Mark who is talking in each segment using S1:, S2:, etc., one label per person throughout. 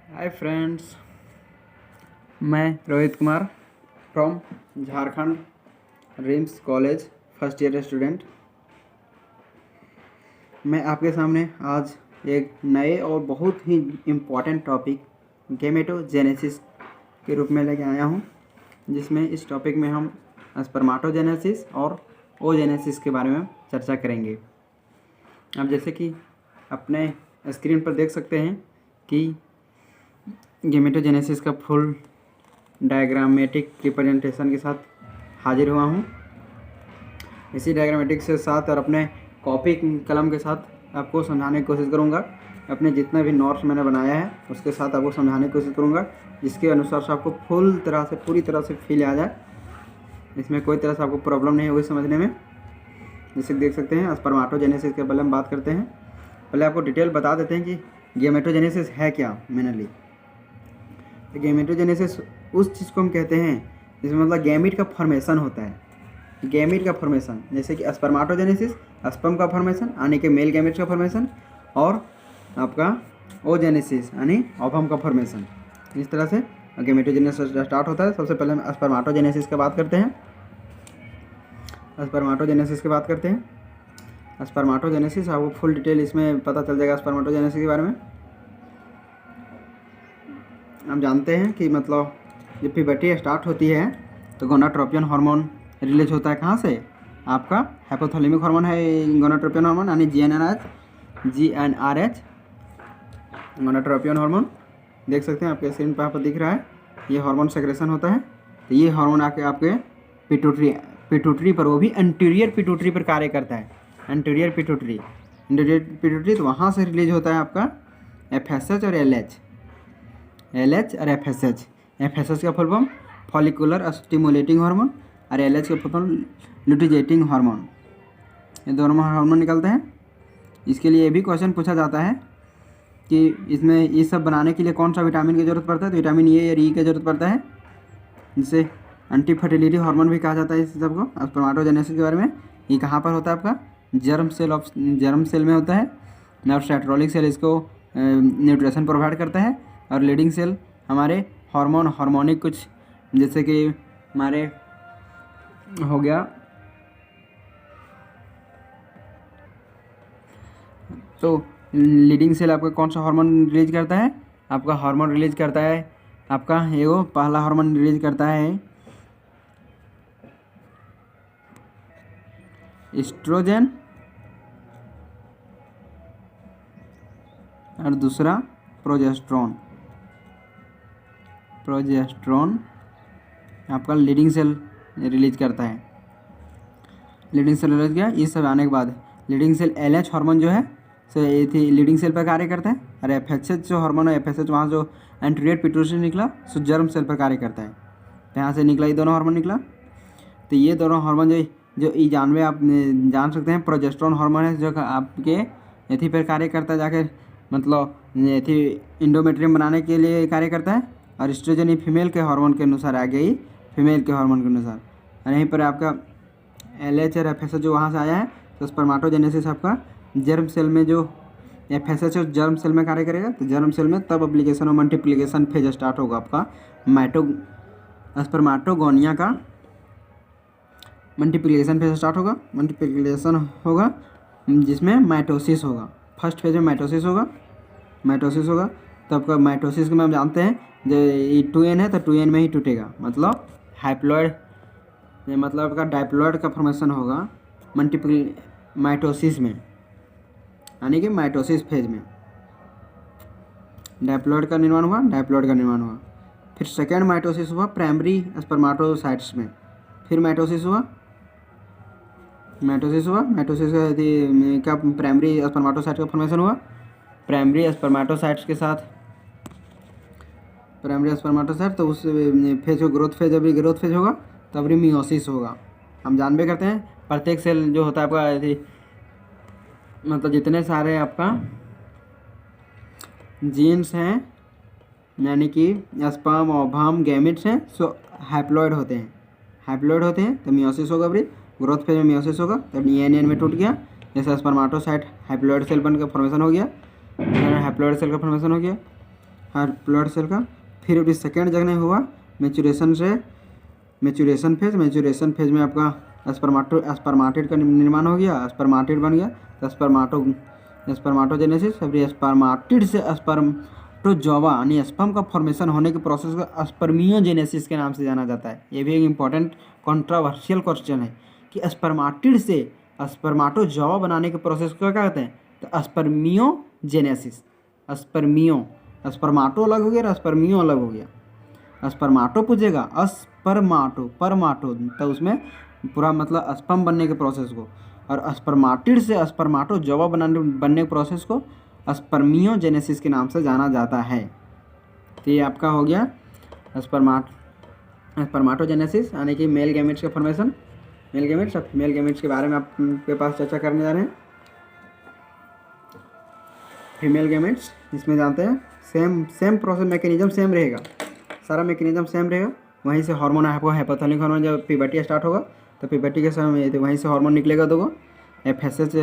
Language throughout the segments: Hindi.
S1: हाय फ्रेंड्स, मैं Rohit Kumar from Jharkhand RIMS college first year student. मैं आपके सामने आज एक नए और बहुत ही इम्पॉर्टेंट टॉपिक गैमेटोजेनेसिस के रूप में लेके आया हूँ, जिसमें इस टॉपिक में हम स्पर्माटोजेनेसिस और ओजेनेसिस के बारे में चर्चा करेंगे। अब जैसे कि अपने स्क्रीन पर देख सकते हैं कि गैमेटोजेनेसिस का फुल डायग्रामेटिक रिप्रेजेंटेशन के साथ हाजिर हुआ हूँ। इसी डायग्रामेटिक से साथ और अपने कॉपी कलम के साथ आपको समझाने की कोशिश करूँगा। अपने जितने भी नोट्स मैंने बनाया है उसके साथ आपको समझाने की कोशिश करूँगा, जिसके अनुसार से आपको पूरी तरह से फील आ जाए। इसमें कोई तरह से आपको प्रॉब्लम नहीं होगी समझने में। जैसे देख सकते हैं स्पर्माटोजेनेसिस के बारे में बात करते हैं। पहले आपको डिटेल बता देते हैं कि गैमेटोजेनेसिस है क्या मेनली। गैमेटोजेनेसिस उस चीज़ को हम कहते हैं जिसमें मतलब गैमीट का फॉर्मेशन होता है। गैमीट का फॉर्मेशन जैसे कि स्पर्माटोजेनेसिस स्पर्म का फॉर्मेशन यानी कि मेल गैमीट का फॉर्मेशन, और आपका ओजेनेसिस यानी ओवम का फॉर्मेशन। इस तरह से गैमेटोजेनेसिस स्टार्ट होता है। सबसे पहले हम स्पर्माटोजेनेसिस की बात करते हैं। स्पर्माटोजेनेसिस आपको फुल डिटेल इसमें पता चल जाएगा। स्पर्माटोजेनेसिस के बारे में हम जानते हैं कि मतलब जब प्यूबर्टी स्टार्ट होती है तो गोनाट्रोपियन हार्मोन रिलीज होता है। कहाँ से? आपका हाइपोथैलेमिक हार्मोन है गोनाट्रोपियन हार्मोन यानी GnRH गोनाट्रोपियन हार्मोन। देख सकते हैं आपके स्क्रीन पर आपको दिख रहा है, ये हार्मोन सेक्रेशन होता है। तो ये हार्मोन आके आपके पिट्यूटरी पर, वो भी एंटीरियर पिट्यूटरी पर कार्य करता है। एंटीरियर पिट्यूटरी तो वहाँ से रिलीज होता है आपका FSH और LH और FSH। FSH का full form follicular stimulating hormone और LH का फुल फॉर्म लुटिगेटिंग हार्मोन। ये दोनों हार्मोन निकलते हैं। इसके लिए ये भी क्वेश्चन पूछा जाता है कि इसमें ये सब बनाने के लिए कौन सा विटामिन की ज़रूरत पड़ता है। तो विटामिन ए और ई की ज़रूरत पड़ता है, जिसे एंटी फर्टिलिटी हार्मोन भी कहा जाता है। इस सबको स्पर्माटोजेनेसिस के बारे में ये कहाँ पर होता है? आपका जर्म सेल में होता है, और सेंट्रोलिक सेल इसको न्यूट्रिशन प्रोवाइड करता है, और लीडिंग सेल हमारे हार्मोनिक कुछ जैसे कि हमारे हो गया तो लीडिंग सेल आपका कौन सा हार्मोन रिलीज करता है? आपका हार्मोन रिलीज करता है आपका ये पहला हार्मोन रिलीज करता है एस्ट्रोजन, और दूसरा प्रोजेस्टेरोन आपका लीडिंग सेल रिलीज करता है। लीडिंग सेल रिलीज किया, ये सब आने के बाद लीडिंग सेल LH हार्मोन जो है सो ये थी लीडिंग सेल पर कार्य करता है, और FSH जो हार्मोन है FSH वहाँ जो एंटीरियर पिट्यूटरी से निकला सो जर्म सेल पर कार्य करता है। तो यहाँ से निकला ये दोनों हार्मोन निकला। तो ये दोनों हार्मोन जो ई जानवे आप जान सकते हैं प्रोजेस्टेरोन हार्मोन है, जो आपके एथी पर कार्य करता है, जाकर मतलब एथी इंडोमेट्रियम बनाने के लिए कार्य करता है। और एस्ट्रोजन ये फीमेल के हार्मोन के अनुसार आ गई, फीमेल के हार्मोन के अनुसार। और यहीं पर आपका LH और FSH जो वहाँ से आया है। तो स्पर्माटोजेनेसिस आपका जर्म सेल में जो FSH और जर्म सेल में कार्य करेगा। तो जर्म सेल में तब एप्लीकेशन और मल्टीप्लिकेशन फेज स्टार्ट होगा आपका स्पर्माटोगोनिया का मल्टीप्लिकेशन फेज स्टार्ट होगा। मल्टीप्लिकेशन होगा जिसमें माइटोसिस होगा। फर्स्ट फेज में माइटोसिस होगा। तो आपका माइटोसिस को हम जानते हैं जो 2n है तो 2n में ही टूटेगा, मतलब हाइप्लॉइड, मतलब आपका डाइप्लॉइड का फॉर्मेशन होगा माइटोसिस में, यानी कि माइटोसिस फेज में डाइप्लॉइड का निर्माण हुआ। फिर सेकेंड माइटोसिस हुआ प्राइमरी स्पर्माटोसाइट्स में। फिर माइटोसिस हुआ क्या प्राइमरी स्पर्माटोसाइट का फॉर्मेशन हुआ। प्राइमरी स्पर्माटोसाइट तो उस फेज को ग्रोथ फेज होगा, तब मियोसिस होगा। हम जानबे करते हैं प्रत्येक सेल जो होता है आपका मतलब जितने सारे आपका जीन्स हैं यानी कि स्पर्म ओवम गैमेट्स हैं सो हाइप्लॉइड होते हैं। तो मियोसिस होगा, फिर ग्रोथ फेज में मियोसिस होगा, तब ENN में टूट गया। जैसे स्पर्माटोसाइट हाइप्लॉइड सेल बन का फॉर्मेशन हो गया। हैप्लॉइड सेल का। फिर अभी सेकेंड जगह हुआ मैच्यूरेशन फेज में आपका स्पर्माटिड का निर्माण हो गया, स्पर्माटिड बन गया। तो स्पर्माटोजेनेसिस, फिर स्पर्माटिड से स्पर्मेटोजोआ यानी स्पर्म का फॉर्मेशन होने के प्रोसेस को स्पर्मियोजेनेसिस के नाम से जाना जाता है। ये भी एक इम्पॉर्टेंट कंट्रोवर्शियल क्वेश्चन है कि स्पर्माटिड से स्पर्माटोजोआ बनाने के प्रोसेस को क्या कहते हैं? तो स्पर्मियोजेनेसिस। स्पर्माटो अलग हो गया और स्पर्मियो अलग हो गया। स्पर्माटो पूछेगा परमाटो तो उसमें पूरा मतलब स्पर्म बनने के प्रोसेस को, और स्पर्माटिड से स्पर्माटोजोआ बनने के प्रोसेस को स्पर्मियोजेनेसिस के नाम से जाना जाता है। तो ये आपका हो गया स्पर्माटोजेनेसिस यानी कि मेल गैमेट्स का फॉर्मेशन। फीमेल गैमेट्स के बारे में आपके पास चर्चा करने जा रहे हैं। फीमेल गैमेट्स इसमें जानते हैं सेम प्रोसेस मैकेनिज्म सेम रहेगा, सारा मैकेनिज्म सेम रहेगा। वहीं से हार्मोन आपको हाइपोथैलेमिक हार्मोन जब प्यूबर्टी स्टार्ट होगा तो प्यूबर्टी के समय तो वहीं से हार्मोन निकलेगा दो FSH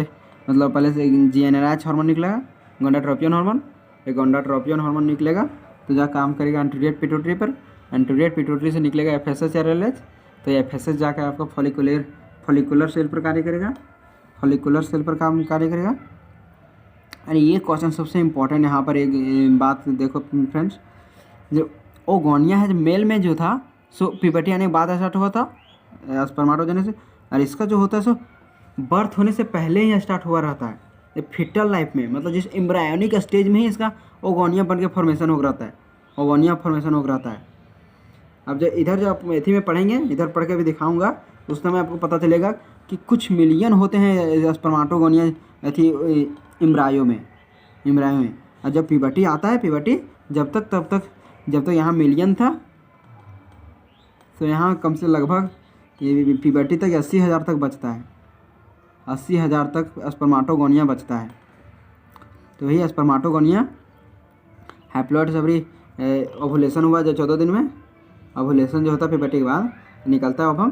S1: मतलब पहले से GnRH हार्मोन निकलेगा, गोनाडोट्रोपियन हार्मोन। एक गोनाडोट्रोपियन हार्मोन निकलेगा तो जा काम करेगा एंटीरियर पिट्यूटरी पर, एंटीरियर पिट्यूटरी से निकलेगा FSH RLH। तो ये FSH जाकर आपको फॉलिकुलर सेल पर कार्य करेगा, कार्य करेगा। और ये क्वेश्चन सबसे इम्पोर्टेंट यहाँ पर एक बात देखो फ्रेंड्स, जो ओगोनिया है मेल में जो था सो प्यूबर्टी आने के बाद स्टार्ट हुआ था स्पर्माटोजेनेसिस, और इसका जो होता है सो बर्थ होने से पहले ही स्टार्ट हुआ रहता है। ये फीटल लाइफ में मतलब जिस एम्ब्रायोनिक स्टेज में ही इसका ओगोनिया बन के फॉर्मेशन हो रहता है, अब जो इधर जो आप एथी में पढ़ेंगे, इधर पढ़ के भी दिखाऊंगा, उस समय आपको पता चलेगा कि कुछ मिलियन होते हैं स्पर्माटोगोनिया एथी एम्ब्रायो में। और जब प्यूबर्टी आता है, जब तक यहाँ मिलियन था तो यहाँ कम से लगभग ये प्यूबर्टी तक 80,000 तक बचता है, 80,000 तक स्पर्माटोगोनिया बचता है। तो वही स्पर्माटोगोनिया हैप्लॉइड सब्री ओवुलेशन हुआ जो 14 दिन में, ओवुलेशन जो होता है प्यूबर्टी के बाद निकलता है ओवम,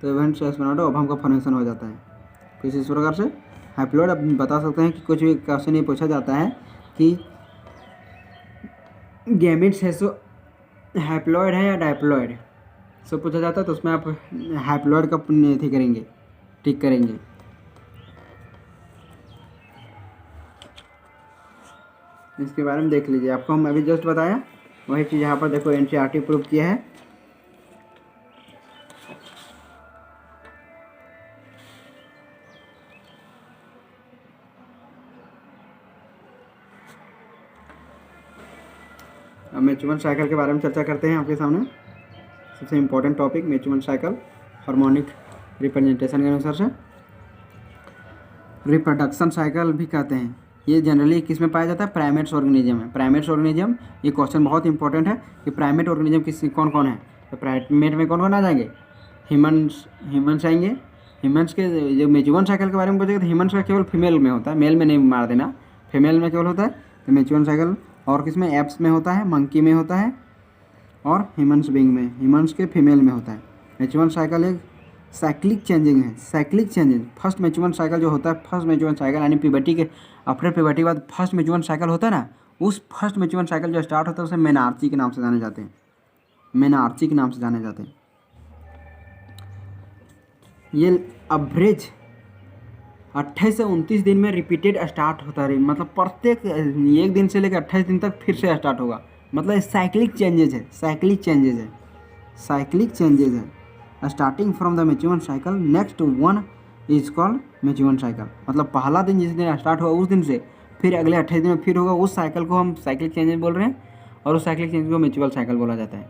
S1: तो इवेंट स्पर्माटो ओवम का फॉर्मेशन हो जाता है। कुछ इस प्रकार से हैप्लॉइड आप बता सकते हैं कि कुछ भी क्वेश्चन ये पूछा जाता है कि गैमेट्स है सो हैप्लॉइड है या डायप्लॉइड, सो पूछा जाता है, तो उसमें आप हैप्लॉइड का टिक करेंगे। इसके बारे में देख लीजिए, आपको हम अभी जस्ट बताया वही चीज़ यहाँ पर देखो NCERT प्रूव किया है। अब मैचुअल साइकिल के बारे में चर्चा करते हैं आपके सामने। सबसे important topic mutual cycle harmonic representation के अनुसार से रिप्रोडक्शन साइकिल भी कहते हैं। ये जनरली किस में पाया जाता है? प्राइमेट्स ऑर्गेनिज्म में। प्राइमेट्स ऑर्गेनिज्म, ये क्वेश्चन बहुत इंपॉर्टेंट है कि प्राइमेट ऑर्गेनिज्म कौन कौन है। तो प्राइमेट में कौन कौन आ जाएंगे? ह्यूमन्स आएंगे। ह्यूमन्स के जो मैचुअल साइकिल के बारे में पूछेगा तो ह्यूमन्स का केवल फीमेल में होता है, मेल में नहीं मार देना, फीमेल में केवल होता है। तो मैचुअल साइकिल और किस में? एप्स में होता है, मंकी में होता है और ह्यूमन्स बीइंग में, ह्यूमन्स के फीमेल में होता है। मैचुअल साइकिल एक साइक्लिक चेंजिंग है, cyclic changing. First mutual cycle जो होता है, फर्स्ट मैचुअल साइकिल यानी प्यूबर्टी के आफ्टर प्यूबर्टी के बाद फर्स्ट मैचुअल साइकिल होता है ना, उस फर्स्ट मैचुअल साइकिल जो स्टार्ट होता है उसे मेनार्ची के नाम से जाने जाते हैं, मेनार्ची के नाम से जाने जाते हैं। ये एवरेज 28 से 29 दिन में रिपीटेड स्टार्ट होता है, मतलब प्रत्येक एक दिन से लेकर 28 दिन तक फिर से स्टार्ट होगा। मतलब साइक्लिक चेंजेज है, starting from the mutual cycle next one is called mutual cycle. मतलब पहला दिन जिस दिन स्टार्ट हुआ उस दिन से फिर अगले 28 दिन में फिर होगा, उस साइकिल को हम साइक्लिक चेंजेज बोल रहे हैं और उस साइक्लिक चेंज को मैचुअल साइकिल बोला जाता है।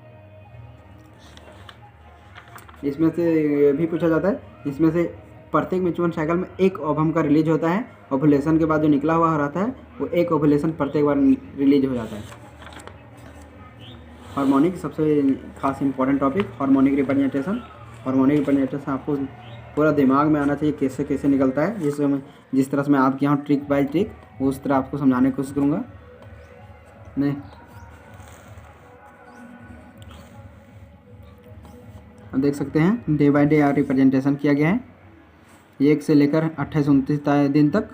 S1: इसमें से भी पूछा जाता है, इसमें से प्रत्येक मैचुअल साइकिल में एक ओवम का रिलीज होता है। ओवुलेशन के बाद जो निकला हुआ रहता है वो एक ओवुलेशन प्रत्येक बार रिलीज हो जाता है। हार्मोनिक सबसे खास important topic, harmonic representation. Harmonic representation आपको पूरा दिमाग में आना चाहिए कैसे कैसे निकलता है। जिस तरह से मैं आपके यहाँ ट्रिक बाय ट्रिक उस तरह आपको समझाने की कोशिश करूँगा। नहीं अब देख सकते हैं डे बाय डे रिप्रेजेंटेशन किया गया है। 1 से लेकर 28-29 दिन तक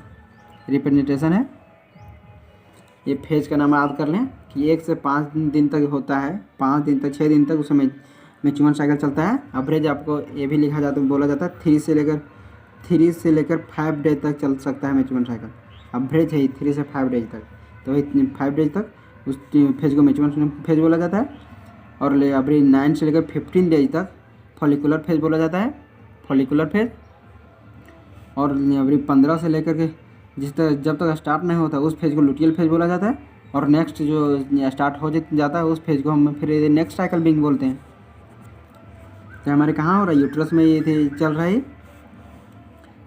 S1: रिप्रेजेंटेशन है। ये फेज का नाम याद कर लें कि 1 से 5 दिन तक होता है, 5 दिन तक 6 दिन तक उसमें मैच्योरेशन साइकिल चलता है। एवरेज आपको ये भी लिखा जाता है, बोला जाता है 3 से लेकर 5 डेज तक चल सकता है मैच्योरेशन साइकिल। एवरेज है 3 से 5 डेज तक, तो वही 5 डेज तक उस फेज को मैच्योरेशन फेज बोला जाता है। और एवरेज 9 से लेकर 15 डेज तक फॉलिकुलर फेज बोला जाता है, फॉलिकुलर फेज। और एवरेज 15 से लेकर के जब तक स्टार्ट नहीं होता उस फेज को लुटियल फेज बोला जाता है। और नेक्स्ट जो स्टार्ट हो जाता है उस फेज को हम फिर नेक्स्ट साइकिल बिंग बोलते हैं। तो हमारे कहाँ हो रहा है, यूट्रस में ये थे चल रहा है।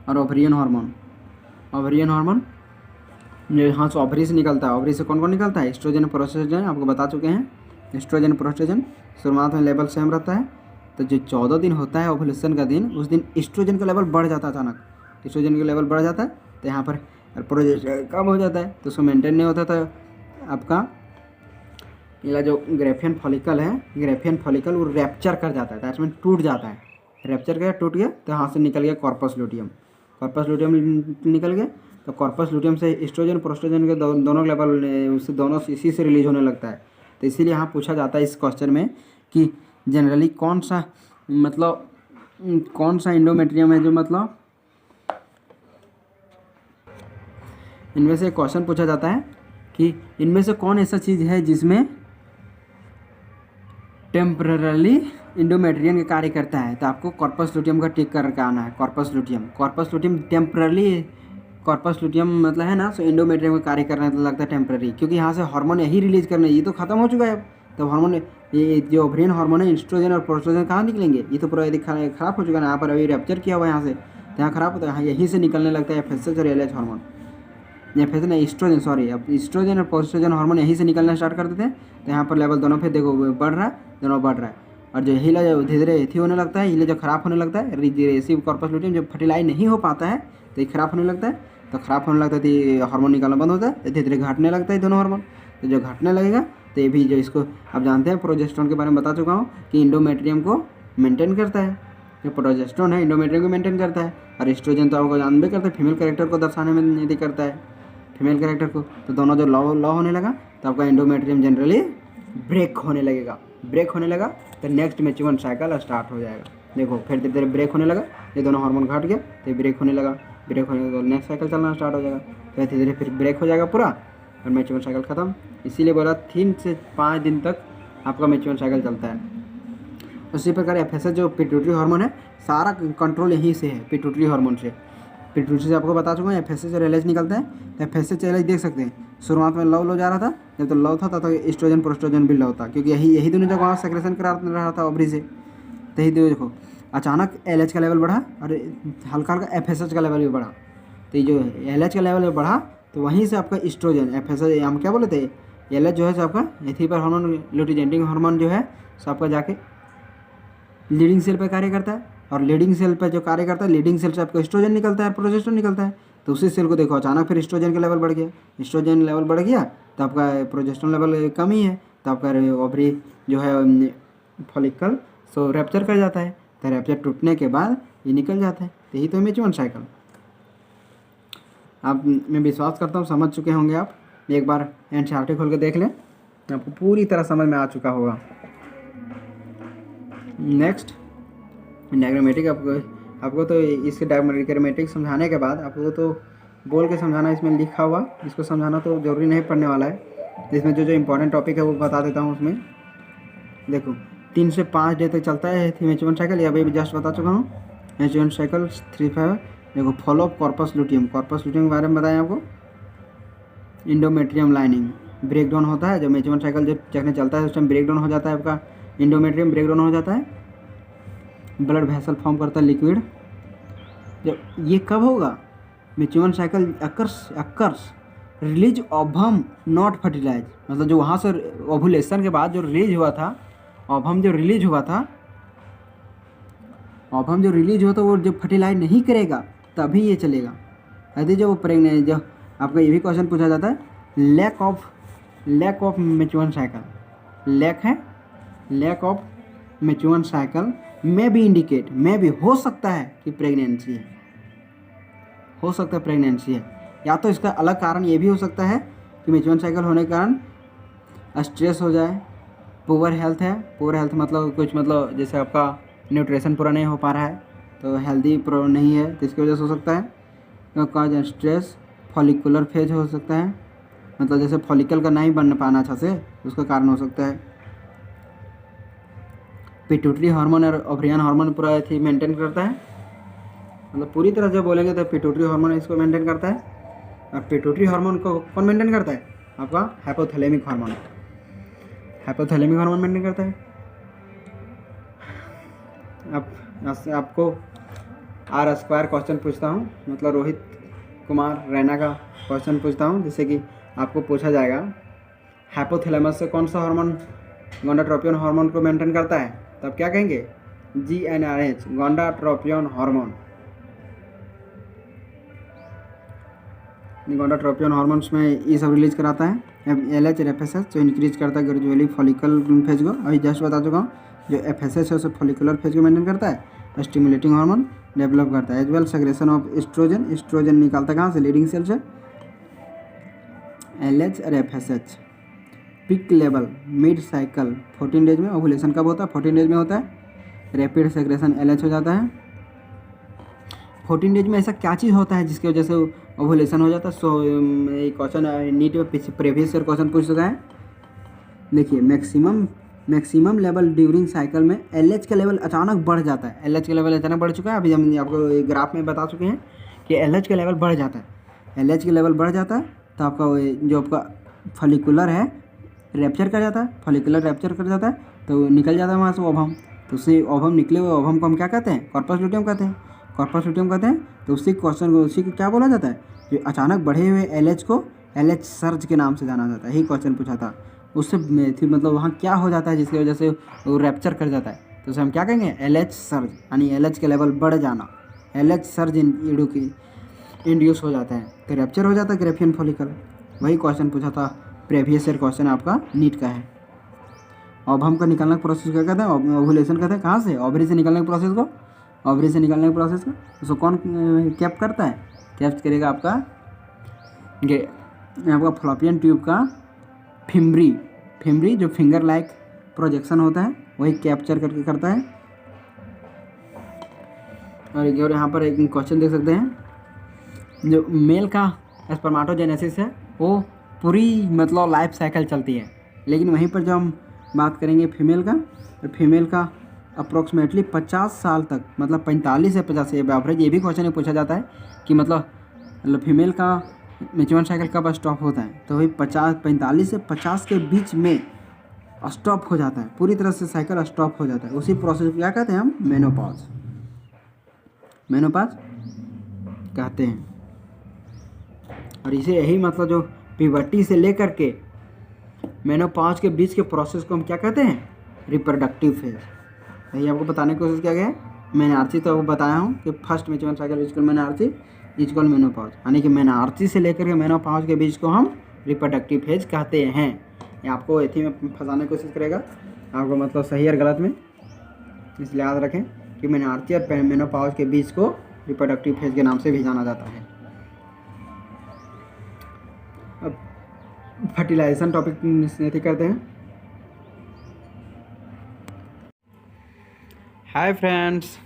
S1: और ओवरियन हार्मोन जो यहाँ से ओवरी से निकलता है। ओवरी से कौन कौन निकलता है, एस्ट्रोजन प्रोस्टेजन, आपको बता चुके हैं। एस्ट्रोजन प्रोस्टेजन शुरुआत में लेवल सेम रहता है। तो जो 14 दिन होता है ओवुलेशन का दिन, उस दिन एस्ट्रोजन का लेवल बढ़ जाता है। अचानक एस्ट्रोजन का लेवल बढ़ जाता है तो यहाँ पर प्रोजेस्टेरोन कम हो जाता है, तो उसको मेंटेन नहीं होता। तो आपका ये जो ग्रेफियन फॉलिकल है, ग्रेफियन फॉलिकल वो रैप्चर कर जाता है, अटैचमेंट टूट जाता है। रैप्चर गया, टूट गया, तो यहाँ से निकल गया कॉर्पस लुटियम। कॉर्पस लुटियम निकल गया तो कॉर्पस लुटियम से एस्ट्रोजन प्रोस्टेजन के दोनों लेवल उससे दोनों इसी से रिलीज होने लगता है। तो इसीलिए यहाँ पूछा जाता है इस क्वेश्चन में कि जनरली कौन सा इंडोमेट्रियम है जो मतलब इनमें से क्वेश्चन पूछा जाता है कि इनमें से कौन ऐसा चीज़ है जिसमें टेम्पररी इंडोमेट्रियम का कार्य करता है। तो आपको कॉर्पस लुटियम का टिक करके आना है। Corpus luteum temporary, corpus luteum मतलब है ना, सो इंडोमेट्रियम का कार्य करने लगता है टेम्पररी, क्योंकि यहाँ से हार्मोन यही रिलीज करना है। ये तो खत्म हो चुका है अब, तो हार्मोन ये जो ओवरियन हार्मोन है एस्ट्रोजन और प्रोस्टेजन कहाँ निकलेंगे, ये तो पूरा खराब हो चुका है। यहाँ पर अभी रैप्चर किया हुआ है यहाँ से, तो यहाँ खराब होता है, यहीं से निकलने लगता है एफएसएच और एलएच हार्मोन। एफएसएच नहीं, एस्ट्रोजन, सॉरी, अब एस्ट्रोजन और प्रोस्टेजन हार्मोन यहीं से निकलना स्टार्ट कर देते हैं। तो यहाँ पर लेवल दोनों फिर देखो बढ़ रहा है, दोनों बढ़ रहा है। और जो हीला जो धीरे धीरे एथी होने लगता है, हीला जो खराब होने लगता है, रिसीव कॉर्पस लुटियम जब फर्टिलाइज नहीं हो पाता है तो ये खराब होने लगता है। तो खराब होने लगता है तो ये हार्मोन निकालना बंद होता है, धीरे धीरे घटने लगता है दोनों हार्मोन। तो जो घटने लगेगा तो ये भी जो इसको आप जानते हैं, प्रोजेस्टेरोन के बारे में बता चुका हूँ कि इंडोमेट्रियम को मेंटेन करता है। जो प्रोजेस्टेरोन है इंडोमेट्रियम को मेंटेन करता है, और एस्ट्रोजन तो आपको जानबे करते हैं फीमेल कैरेक्टर को दर्शाने में यदि करता है, फीमेल कैरेक्टर को। तो दोनों जो लॉ होने लगा तो आपका इंडोमेट्रियम जनरली ब्रेक होने लगा तो नेक्स्ट मैच्योरेशन साइकिल स्टार्ट हो जाएगा। देखो फिर धीरे धीरे ब्रेक होने लगा, ये दोनों हार्मोन घट गया तो ब्रेक होने लगा, तो नेक्स्ट साइकिल चलना स्टार्ट हो जाएगा। फिर धीरे धीरे फिर ब्रेक हो जाएगा पूरा और मैच्योरेशन साइकिल खत्म। इसीलिए बोला 3 से 5 दिन तक आपका मैच्योरेशन साइकिल चलता है। उसी प्रकार एफएसएच जो पिट्यूटरी हार्मोन है, सारा कंट्रोल यहीं से है, पिट्यूटरी हार्मोन से। पिट्यूटरी से आपको बता चुका हूँ एफएसएच और एलएच निकलता है। तो एफएसएच एलएच देख सकते हैं, शुरुआत में लो जा रहा था, जब तो लो था तब तो एस्ट्रोजन प्रोस्टेजन भी लो था, क्योंकि यही दोनों जगह वहाँ सेक्रेशन करा रहा था ओवरी से। तो यही देखो अचानक एलएच का लेवल बढ़ा और हल्का हल्का एफएसएच का लेवल भी बढ़ा। तो जो एलएच का लेवल बढ़ा तो वहीं से आपका एस्ट्रोजन, एफएसएच हम क्या बोले थे, एलएच जो है आपका एथिपर हार्मोन लुटिजेंटिंग हार्मोन जो है सो आपका जाके लीडिंग सेल पर कार्य करता है। और लीडिंग सेल पर जो कार्य करता है, लीडिंग सेल से आपको एस्ट्रोजन निकलता है, प्रोजेस्टेरोन निकलता है। तो उसी सेल को देखो अचानक फिर एस्ट्रोजन का लेवल बढ़ गया, एस्ट्रोजन लेवल बढ़ गया तो आपका प्रोजेस्टेरोन लेवल कम ही है, तो आपका ओवरी जो है फॉलिकल सो रैप्चर कर जाता है। तो रैप्चर टूटने के बाद ये निकल जाता है। तो यही तो है मैच्योरेशन साइकिल। आप मैं विश्वास करता हूँ समझ चुके होंगे आप। एक बार एनसीईआरटी खोल के देख लें, आपको पूरी तरह समझ में आ चुका होगा। नेक्स्ट डायग्रामेटिक, आपको तो इसके डायग्रामेटिक समझाने के बाद आपको तो बोल के समझाना, इसमें लिखा हुआ इसको समझाना तो ज़रूरी नहीं पड़ने वाला है। इसमें जो इंपॉर्टेंट टॉपिक है वो बता देता हूँ। उसमें देखो 3 से 5 डे तक चलता है मैच्योरेशन साइकिल, ये अभी जस्ट बता चुका हूँ। मैच्योरेशन साइकिल 3-5 देखो फॉलो कॉर्पस लुटियम के बारे में बताएं आपको। इंडोमेट्रियम लाइनिंग ब्रेक डाउन होता है, जब मैच्योरेशन साइकिल जब चखने चलता है उस टाइम ब्रेक डाउन हो जाता है, आपका इंडोमेट्रियम ब्रेक डाउन हो जाता है, ब्लड वेसल फॉर्म करता है लिक्विड। जब ये कब होगा, maturation cycle occurs release ovum not fertilize, मतलब जो वहाँ से ओवुलेशन के बाद जो रिलीज हुआ था, ओवम जो रिलीज हुआ था वो जब फर्टिलाइज नहीं करेगा तभी ये चलेगा। यदि जो वो प्रेग्नेंट, जो आपका ये भी क्वेश्चन पूछा जाता है, lack of maturation cycle, lack of maturation cycle में भी इंडिकेट, में भी हो सकता है कि प्रेगनेंसी है, या तो इसका अलग कारण ये भी हो सकता है कि मैच्योरेशन साइकिल होने के कारण स्ट्रेस हो जाए, पुअर हेल्थ है, पुअर हेल्थ मतलब कुछ मतलब जैसे आपका न्यूट्रिशन पूरा नहीं हो पा रहा है तो हेल्दी प्रो नहीं है तो इसकी वजह से हो सकता है। काज स्ट्रेस, फॉलिकुलर फेज हो सकता है, मतलब जैसे फॉलिकल का नहीं बन पाना अच्छा से उसका कारण हो सकता है। पिट्यूटरी हार्मोन और ओवरियन हार्मोन पूरा थी मेंटेन करता है, मतलब पूरी तरह से बोलेंगे तो पिट्यूटरी हार्मोन इसको मेंटेन करता है। और पिट्यूटरी हार्मोन को कौन मेंटेन करता है? आपका hypothalamic hormone, hypothalamic hormone maintain करता है। अब आपको R² क्वेश्चन पूछता हूँ, मतलब रोहित कुमार रैना का क्वेश्चन पूछता हूँ, जिससे कि आपको पूछा जाएगा हाइपोथैलेमस से कौन सा हार्मोन गोनाडोट्रोपियन हार्मोन को मेंटेन करता है, तब क्या कहेंगे? GnRH, gonadotropin hormone. Gonadotropin hormones में ये सब रिलीज कराता है। LH और FSH जो इंक्रीज करता है ग्रेजुअली फॉलिकल फेज को, अभी जस्ट बता चुका हूँ। जो FSH है उसे फॉलिकुलर फेज को मेंटेन करता है। स्टिमुलेटिंग हार्मोन डेवलप करता है। As well secretion of estrogen, estrogen निकालता है कहाँ से? लीडिंग सेल से। LH और FSH peak level mid cycle 14 days में, ओवुलेशन कब होता है? 14 डेज में होता है। रैपिड सेक्रेशन LH हो जाता है 14 डेज में। ऐसा क्या चीज़ होता है जिसकी वजह से ओवुलेशन हो जाता है? सो ये क्वेश्चन नीट में प्रीवियस ईयर क्वेश्चन पूछ चुका है। देखिए मैक्सिमम लेवल ड्यूरिंग साइकिल में LH का लेवल अचानक बढ़ जाता है। LH का लेवल अचानक बढ़ चुका है, अभी हम आपको ग्राफ में बता चुके हैं कि LH का लेवल बढ़ जाता है। LH का लेवल बढ़ जाता है तो आपका जो आपका फॉलिकुलर है रैप्चर कर जाता है, फॉलिकुलर रैप्चर कर जाता है तो निकल जाता है वहाँ से ओवम। तो उससे ओवम निकले हुए ओवम को हम क्या कहते हैं? कॉर्पस लुटियम कहते हैं। कॉर्पस लुटियम कहते हैं। तो उसी क्वेश्चन को उसी को क्या बोला जाता है? जो अचानक बढ़े हुए LH को LH सर्ज के नाम से जाना जाता है। यही क्वेश्चन पूछा था उससे थी, मतलब वहाँ क्या हो जाता है जिसकी वजह से वो रैप्चर कर जाता है, तो उसे हम क्या कहेंगे? LH सर्ज, यानी LH के लेवल बढ़ जाना। LH सर्ज इंड्यूस हो जाता है तो रैप्चर हो जाता है ग्रेफियन फॉलिकल। वही क्वेश्चन पूछा था, प्रीवियस ईयर क्वेश्चन आपका नीट का है। ओवम का निकालने का प्रोसेस क्या कहते हैं? ओवुलेशन कहते हैं। कहाँ से? ओवरी से निकालने के प्रोसेस को, ओवरी से निकालने के प्रोसेस को उसको कौन कैप करता है? कैप्च करेगा आपका आपका फ्लोपियन ट्यूब का फिम्बरी जो फिंगर लाइक प्रोजेक्शन होता है वही कैप्चर करके करता है। और यहाँ पर एक क्वेश्चन देख सकते हैं, जो मेल का स्पर्माटोजेनेसिस है वो पूरी मतलब लाइफ साइकिल चलती है, लेकिन वहीं पर जब हम बात करेंगे फीमेल का, तो फीमेल का अप्रोक्सीमेटली 50 साल तक, मतलब 45 से 50 एवरेज। ये भी क्वेश्चन पूछा जाता है कि मतलब फीमेल का मेच्योर साइकिल कब स्टॉप होता है, तो वही 45 से 50 के बीच में स्टॉप हो जाता है, पूरी तरह से साइकिल स्टॉप हो जाता है। उसी प्रोसेस को क्या कहते हैं हम? मेनोपॉज कहते हैं। और इसे यही मतलब जो प्यूबर्टी से लेकर के मेनोपॉज के बीच के प्रोसेस को हम क्या कहते हैं? Reproductive phase. यही आपको बताने की कोशिश किया गया है। मेनार्ची तो आपको बताया हूँ कि first mature cycle is called menarche is called menopause, यानी कि मेनार्ची से लेकर के मेनोपॉज के बीच को हम रिप्रोडक्टिव फेज कहते हैं। ये आपको एथी में फंसाने की कोशिश करेगा, आपको मतलब सही और गलत में, इसलिए याद रखें कि मेनार्ची और मेनोपॉज के बीच को रिप्रोडक्टिव फेज के नाम से भी जाना जाता है। अब फर्टिलाइजेशन टॉपिक करते हैं। Hi friends,